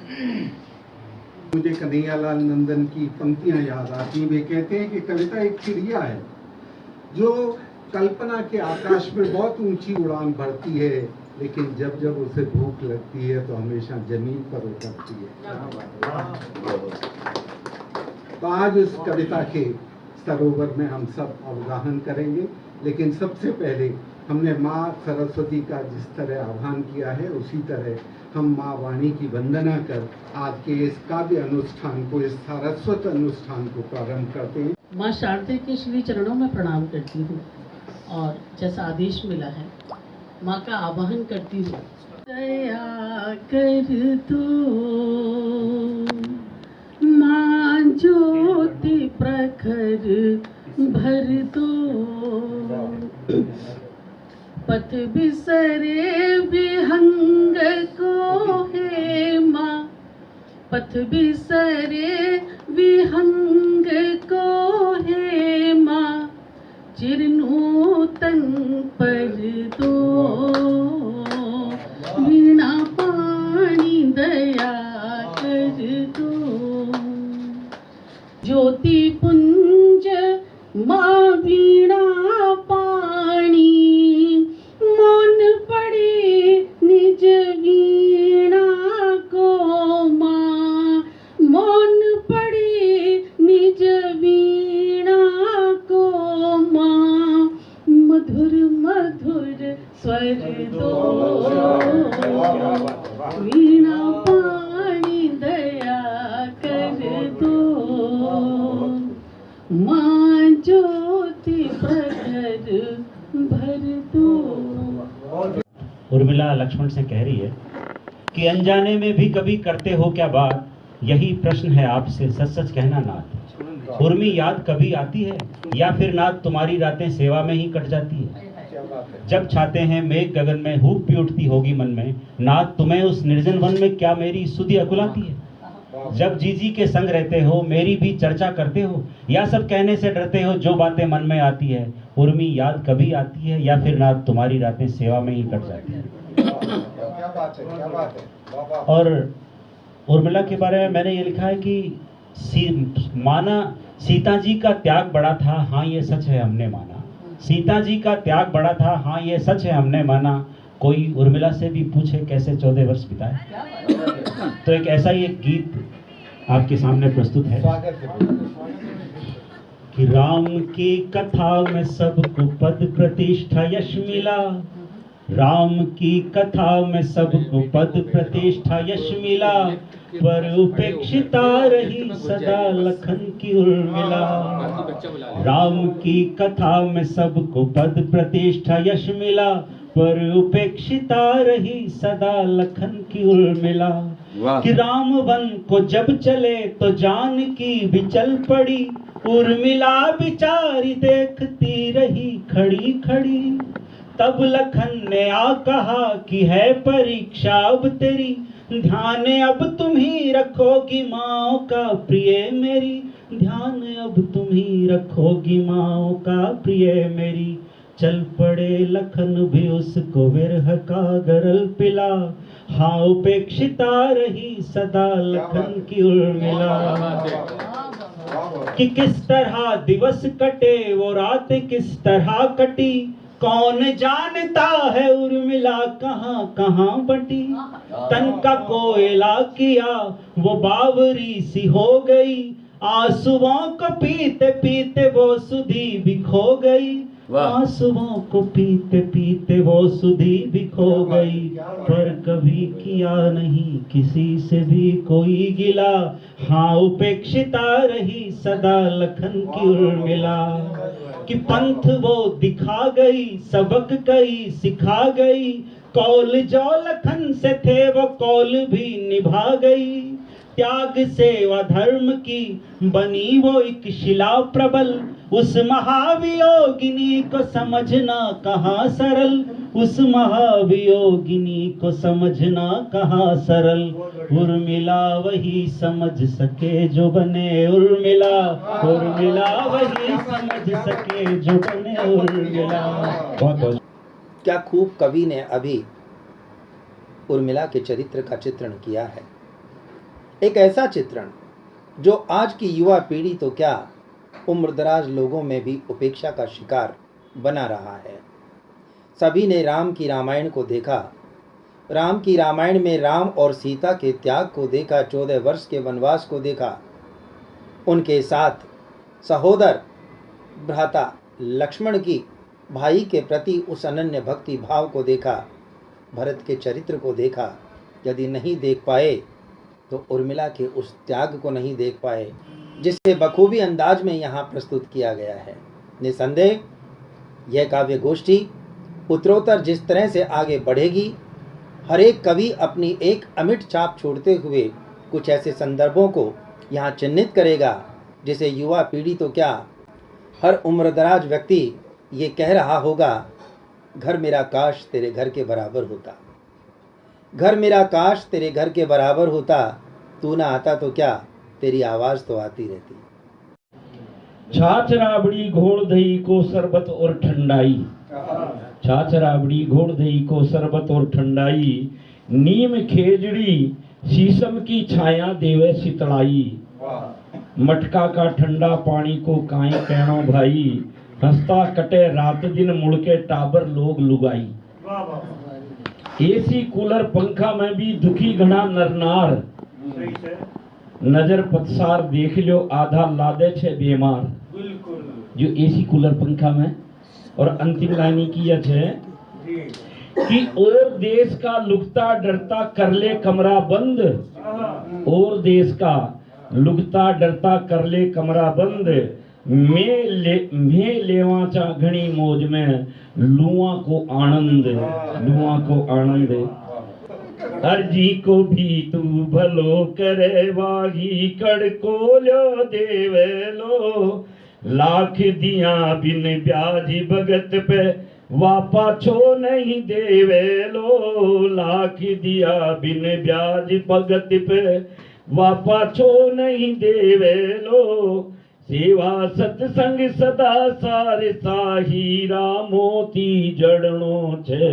मुझे कन्हैयालाल नंदन की पंक्तियां याद आती। वे कहते हैं कि कविता एक चिड़िया है जो कल्पना के आकाश में बहुत ऊंची उड़ान भरती है, लेकिन जब जब उसे भूख लगती है तो हमेशा जमीन पर उतरती है। तो आज उस कविता के सरोवर में हम सब अवगाहन करेंगे, लेकिन सबसे पहले हमने माँ सरस्वती का जिस तरह आह्वान किया है, उसी तरह हम माँ वाणी की वंदना कर आज के इस काव्य अनुष्ठान को, इस सारस्वत अनुष्ठान को प्रारंभ करते हैं। माँ शारदे के श्री चरणों में प्रणाम करती हूँ और जैसा आदेश मिला है माँ का आवाहन करती हूँ। दया कर तू माँ ज्योति प्रखर भर दो, पथ बिसरे विहंग को हे माँ, पथ बिसरे विहंग को हे माँ, चिरनूतन पर दो, वीणा पाणी दया कर दो। ज्योति पुंज माँ वीणा पाणी, मौन पड़ी निज वीणा को माँ, मौन पड़ी निज वीणा को माँ, मधुर मधुर स्वर दो, वीणा पाणी दया कर दो, माँ ज्योति प्रखर भर दो। उर्मिला लक्ष्मण से कह रही है कि अनजाने में भी कभी करते हो क्या बात, यही प्रश्न है आपसे सच सच कहना नाथ। उर्मी याद कभी आती है या फिर नाथ तुम्हारी रातें सेवा में ही कट जाती है। जब छाते हैं मेघ गगन में हूक भी उठती होगी मन में, नाथ तुम्हें उस निर्जन वन में क्या मेरी सुधि अकुलाती है। जब जीजी के संग रहते हो मेरी भी चर्चा करते हो, या सब कहने से डरते हो जो बातें मन में आती है। उर्मी याद कभी आती है या फिर नाथ तुम्हारी रातें सेवा में ही कट जाती है। क्या बात है, क्या बात है। और उर्मिला के बारे में मैंने ये लिखा है कि माना सीता जी का त्याग बड़ा था, हाँ ये सच है हमने माना। सीता जी का त्याग बड़ा था, हाँ ये सच है हमने माना। कोई उर्मिला से भी पूछे कैसे 14 वर्ष बिताए। तो एक ऐसा ही एक गीत आपके सामने प्रस्तुत है कि राम की कथा में सबको पद प्रतिष्ठा यश मिला, राम की कथा में सबको पद प्रतिष्ठा यश मिला, पर उपेक्षिता रही सदा लखन की उर्मिला। राम की कथा में सबको पद प्रतिष्ठा यश मिला, पर उपेक्षिता रही सदा लखन की उर्मिला। कि राम वन को जब चले तो जानकी भी चल पड़ी, उर्मिला बिचारी देखती रही खड़ी खड़ी। तब लखन ने आ कहा कि है परीक्षा अब तेरी, ध्यान अब तुम ही रखोगी माँ का प्रिय मेरी, ध्यान अब तुम ही रखोगी माँ का प्रिय मेरी। चल पड़े लखन भी उसको विरह का गरल पिला, हाँ उपेक्षिता रही सदा लखन की उर्मिला। कि किस तरह दिवस कटे वो रात किस तरह कटी, कौन जानता है उर्मिला कहाँ कहाँ बटी। तन का कोयला किया वो बावरी सी हो गई, आंसुओं को पीते पीते वो सुधी भी खो गई, आंसुओं को पीते पीते वो सुधी भी खो गई। पर कभी किया नहीं किसी से भी कोई गिला, हाँ उपेक्षिता रही सदा लखन की उर्मिला। कि पंथ वो दिखा गई सबक कई सिखा गई, कौल जो लखन से थे वो कौल भी निभा गई। त्याग सेवा धर्म की बनी वो एक शिला प्रबल, उस महावियोगिनी को समझना कहाँ सरल, उस महावियोगिनी को समझना कहाँ सरल। उर्मिला वही समझ सके जो बने उर्मिला, उर्मिला वही समझ सके जो बने उर्मिला। बहुत क्या खूब कवि ने अभी उर्मिला के चरित्र का चित्रण किया है। एक ऐसा चित्रण जो आज की युवा पीढ़ी तो क्या, उम्रदराज लोगों में भी उपेक्षा का शिकार बना रहा है। सभी ने राम की रामायण को देखा। राम की रामायण में राम और सीता के त्याग को देखा, 14 वर्ष के वनवास को देखा, उनके साथ सहोदर भ्राता लक्ष्मण की भाई के प्रति उस अनन्य भक्ति भाव को देखा, भरत के चरित्र को देखा। यदि नहीं देख पाए तो उर्मिला के उस त्याग को नहीं देख पाए जिसे बखूबी अंदाज में यहाँ प्रस्तुत किया गया है। निसंदेह यह काव्य गोष्ठी उत्तरोत्तर जिस तरह से आगे बढ़ेगी, हर एक कवि अपनी एक अमिट छाप छोड़ते हुए कुछ ऐसे संदर्भों को यहाँ चिन्हित करेगा जिसे युवा पीढ़ी तो क्या, हर उम्रदराज व्यक्ति ये कह रहा होगा, घर मेरा काश तेरे घर के बराबर होता, घर मेरा काश तेरे घर के बराबर होता, तू ना आता तो क्या, तेरी आवाज तो आती रहती। छाछ राबड़ी घोड़ दही को शरबत और ठंडाई, छाछ राबड़ी घोड़ दही को शरबत और ठंडाई, नीम खेजड़ी शीशम की छाया देवे शीतलाई, मटका का ठंडा पानी को काई कहनो भाई, हंसता कटे रात दिन मुड़के टाबर लोग लुगाई। एसी कूलर पंखा में भी दुखी घना नरनार, नजर पतसार देख लो आधा लादे छे बीमार। जो एसी कूलर पंखा में, और अंतिम लाइन की है कि और देश का लुकता डरता कर ले कमरा बंद, और देश का लुकता डरता कर ले कमरा बंद, मैं लेवा चा घनी मौज में लुआ को आनंद, लुआ को आनंद। अर्जी को भी तू भलो करे वागी कड़ को लो देवे लो, लाख दिया बिन ब्याज भगत पे वापा छो नहीं देवे लो, लाख दिया बिन ब्याज भगत पे वापा छो नहीं देवे लो, सेवा सत्संग सदा सारे साहीरा मोती जड़नो छे,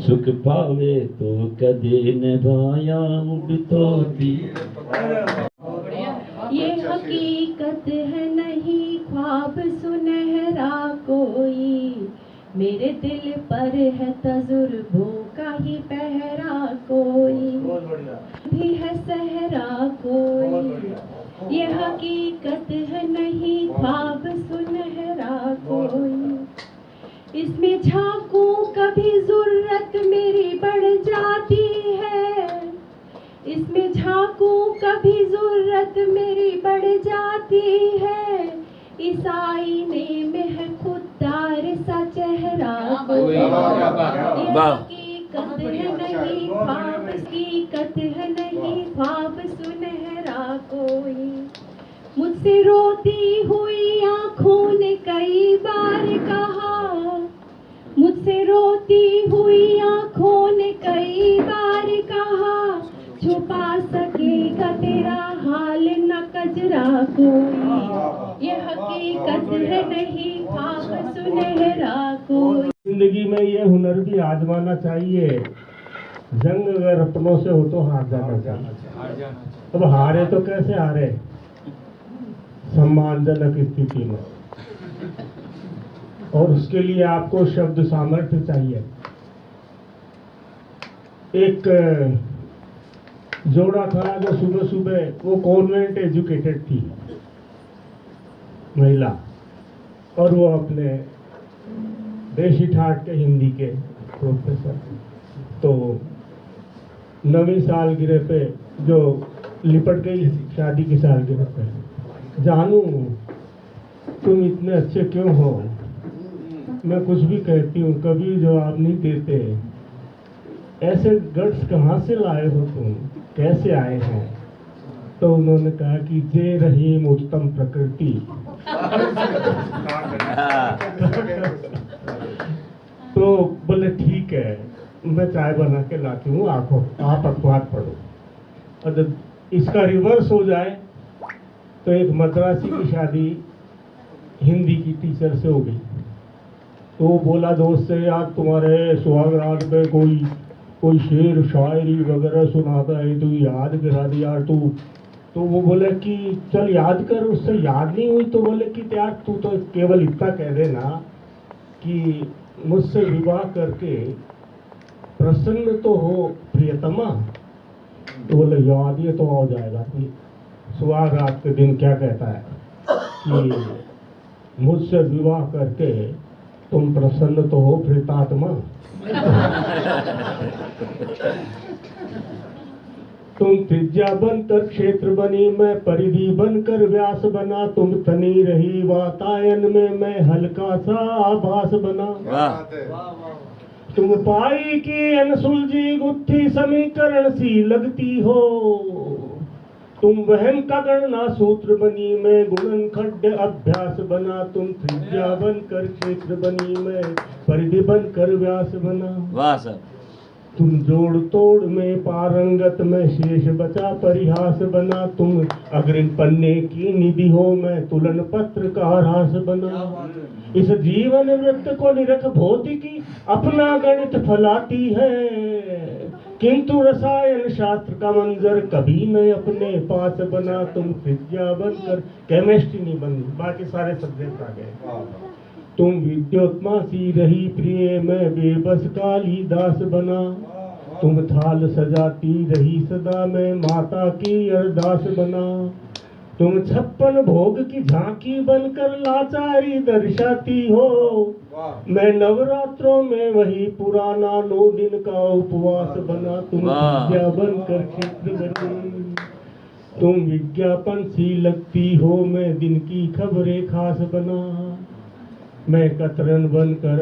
सुख पावे तो कदे निभाया उड़तो तीर। ये हकीकत है नहीं ख्वाब सुनहरा कोई, मेरे दिल पर है तजुर्बों का ही पहरा कोई, भी है सहरा कोई। ये हकीकत है नहीं ख्वाब सुनहरा कोई, इसमें झांकूं कभी जरूरत मेरी बढ़ जाती है, इसमें झांकूं कभी जरूरत मेरी बढ़ जाती है, इस आईने में है खुददार सा चेहरा कोई। ये हकीकत है नहीं ख्वाब, हकीकत है नहीं ख्वाब सुनहरा कोई। मुझसे रोती हुई आँखों ने कई बार कहा, मुझसे रोती हुई आँखों ने कई बार कहा, छुपा सकेगा तेरा हाल न कजरा कोई। ये हकीकत है नहीं ख्वाब सुनहरा कोई। जिंदगी में ये हुनर भी आजमाना चाहिए, जंग अगर अपनों से हो तो हार जाना चाहिए। अब हारे तो कैसे हारे, सम्मानजनक स्थिति में, और उसके लिए आपको शब्द सामर्थ्य चाहिए। एक जोड़ा था जो सुबह सुबह, वो कॉन्वेंट एजुकेटेड थी महिला, और वो अपने देशी ठाट के हिंदी के प्रोफेसर। तो 9वीं सालगिरह पे जो लिपट गई शादी की सालगिरह पे, जानू तुम इतने अच्छे क्यों हो, मैं कुछ भी कहती हूँ कभी जवाब नहीं देते, ऐसे गट्स कहाँ से लाए हो तुम, कैसे आए हैं। तो उन्होंने कहा कि जे रहीम उत्तम प्रकृति। तो बोले ठीक है, मैं चाय बना के लाती हूँ, आप अखबार पढ़ो। और जब इसका रिवर्स हो जाए तो एक मद्रासी की शादी हिंदी की टीचर से हो गई। तो वो बोला दोस्त से, यार तुम्हारे सुहागरात में कोई कोई शेर शायरी वगैरह सुनाता है, तू याद करा दे यार तू। तो वो बोले कि चल याद कर, उससे याद नहीं हुई तो बोले कि यार तू तो केवल इतना कह देना कि मुझसे विवाह करके प्रसन्न तो हो प्रियतमा। तो बोले याद ये तो हो जाएगा कि सुहाग रात के दिन क्या कहता है कि मुझसे विवाह करके तुम प्रसन्न तो हो प्रेतात्मा। तुम त्रिज्या बनकर क्षेत्र बनी, मैं परिधि बनकर व्यास बना। तुम तनी रही वातायन में, मैं हल्का सा आभास बना। तुम पाई की अनसुलझी गुत्थी समीकरण सी लगती हो। तुम वहन का गणना सूत्र बनी, मैं गुणन खड्ड अभ्यास बना। तुम त्रिज्या बनकर क्षेत्र बनी, मैं परिधि बनकर व्यास बना। वाह सर। तुम जोड़ तोड़ में पारंगत, में शेष बचा परिहास बना। तुम अग्रिम पन्ने की निधि हो, मैं तुलन पत्र का रास बना। इस जीवन वृत्त को निरख भौतिकी अपना गणित फलाती है, किंतु रसायन शास्त्र का मंजर कभी न अपने पास बना। तुम त्रिज्या बनकर केमिस्ट्री नहीं बनी, बाकी सारे सब्जेक्ट आ गए। तुम विद्योत्मा सी रही प्रिय, मैं बेबस कालीदास बना। तुम थाल सजाती रही सदा, मैं माता की अरदास बना। तुम 56 भोग की झांकी बनकर लाचारी दर्शाती हो, मैं नवरात्रों में वही पुराना 9 दिन का उपवास बना। तुम विद्या बनकर क्षेत्र बनी, तुम विज्ञापन सी लगती हो, मैं दिन की खबरें खास बना। मैं कतरन बनकर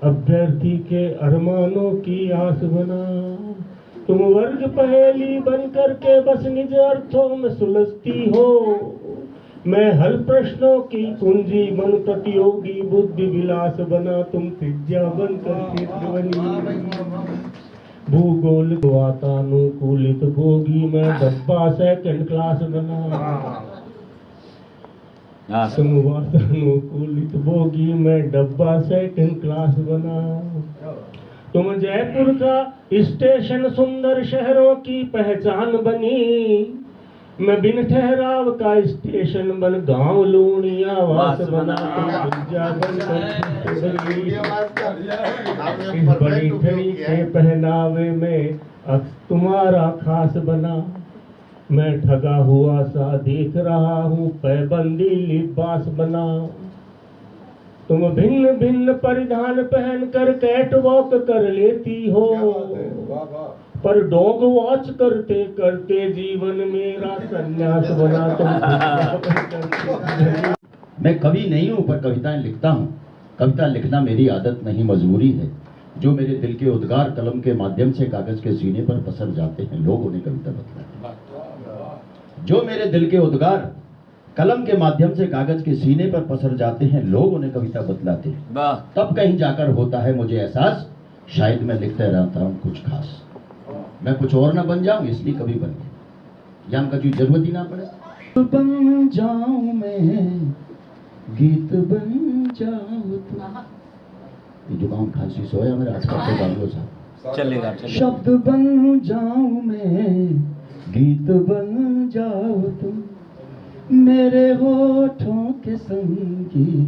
अभ्यर्थी के अरमानों की आस बना। तुम वर्ग पहेली बनकर के बस निज अर्थों में सुलझती हो, मैं हल प्रश्नों की कुंजी बन प्रतियोगी बुद्धि विलास बना। तुम त्रिज्या बनकर क्षेत्र बनी, भूगोल वातानुकूलित भोगी, मैं डब्बा सेकंड क्लास बना। तुम वातानुकूलित भोगी, मैं डब्बा सेकंड क्लास बना। तुम जयपुर का स्टेशन सुंदर शहरों की पहचान बनी, मैं बिन ठहराव का स्टेशन बन गांव लूणिया वास बना। इस बड़ी ठड़ी के पहनावे में तुम्हारा खास बना। मैं ठगा हुआ सा देख रहा हूँ, पैबंदी लिबास बना। तुम भिन्न भिन्न परिधान पहनकर कैट वॉक कर लेती हो, पर डॉग वॉच करते करते जीवन मेरा संन्यास बना। मैं कवि नहीं हूँ पर कविताएं लिखता हूँ। कविता लिखना मेरी आदत नहीं, मजबूरी है। जो मेरे दिल के उद्गार कलम के माध्यम से कागज के सीने पर पसर जाते हैं, लोग उन्हें कविता बतलाते हैं। जो मेरे दिल के उद्गार कलम के माध्यम से कागज के सीने पर पसर जाते हैं, लोग उन्हें कविता बतलाते हैं। तब कहीं जाकर होता है मुझे एहसास, शायद मैं लिखते रहता हूँ कुछ खास। मैं कुछ और ना बन जाऊं इसलिए कभी बन गया, यहाँ का जो जरूरत ही ना पड़े। बन जाऊं मैं, गीत बन जाऊं तुम। ये जुकाम खांसी सोया मेरे आसपास से बांग्लो साहब चलेगा। शब्द बन जाऊं मैं, गीत बन जाओ तुम, मेरे होठों के संगीत